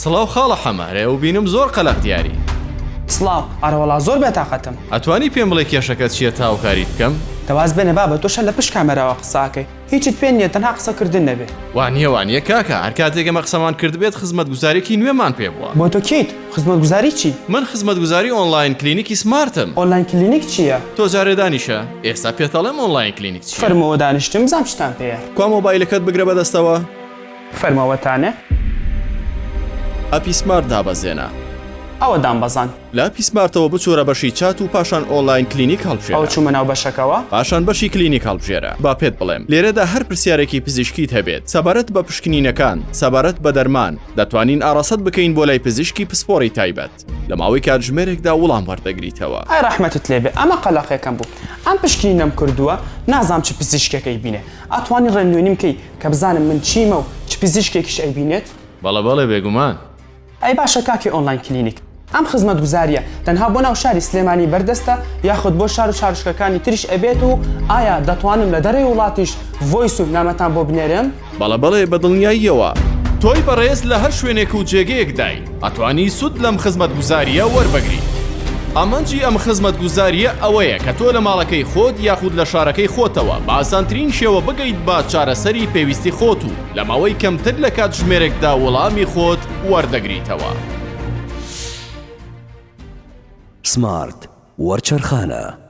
سڵاو خاڵە حەمارێ و بینم زۆر قەلەق دیاری. سڵاو، ئارەوەڵا زۆر بێتاقەتم. ئەتوانی پێم بڵێ کێشەکەت چییە تاوکاری بکەم؟ دەواز بێنە بابە تۆشە لە پشت کامەراوە قساکەی. هیچت پێ نییە تەنها قسەکردن نەبێ. وانیە کاکە هەر کاتێک ئەمە قسەمان کرد بێت خزمەتگوزاریی نوێمان پێ بووە. بۆ تۆ کیت؟ خزمەتگوزاری چی؟ من خزمەتگوزاری ئۆنلاین کلینیکی سمارتم. ئۆنلاین کلینیک چییە؟ تۆ جارێ دانیشە ئێستا پێتەڵێم ئۆنلاین کلینیک چییە؟ فەرمەوە دانیشتم بزانم شتان پێیە. کوا مۆبایلەکەت بگرە بەدەستەوە؟ فەرمەوەتانە؟ ئەپی سمارت دابەزێنە. ئەوە دامبەزان. لە ئەپی سمارتەوە بچۆرە بەشی چات و پاشان ئۆنلاین کلینیک هەڵبژێرە. ئەو چوومە ناو بەشەکەوە؟ پاشان بەشی کلینیک هەڵبژێرە. با پێت بڵێم لێرەدا هەر پرسیارێکی پزیشکیت هەبێت سەبارەت بە پشکنینەکان، سەبارەت بە دەرمان، دەتوانین ئاڕاست بکەین بۆ لای پزیشکی پسپۆڕی تایبەت لە ماوەی کاتژمێرێکدا وەڵام وەردەگریتەوە. ئای ڕەحمەتت لێبێ ئەمە قەلەقێکم بوو. ئەم پشکنینەم کردووە نازام چ پزیشکێکەی بینێ. ئەتوانی ڕێنوێنیم کەی کە بزانم من چیمە و چ پزیشکێکیش ئەیبینێت؟ بەڵێ بێگومان. ئەی باشە کاکی ئۆنلاین کلینیک. ئەم خزمەتگوزاریە تەنها بۆ ناو شاری سلێمانی بەردەستە یاخود بۆ شار و شارشکەکانی تریش ئەبێت و ئایا دەتوانم لە دەرەی وڵاتیش ڤۆیس و نامەتان بۆ بنێرم؟ بەڵێ بە دڵنیاییەوە. تۆی بەڕێز لە هەر شوێنێک و جێگەیەک دای ئەتوانی سود لەم خزمەتگوزاریە وەربگری. ئەمەنجی ئەم خزمەتگوزاریە ئەوەیە کە تۆ لە ماڵەکەی خۆت یاخود لە شارەکەی خۆتەوە بە ئاسانترین شێوە بگەیت با چارەسەری پێویستی خۆت و لە ماوەی کەمتر لە کاتژمێرێکدا وەڵامی خۆت وەردەگریتەوە. سمارت وەرچەرخانە.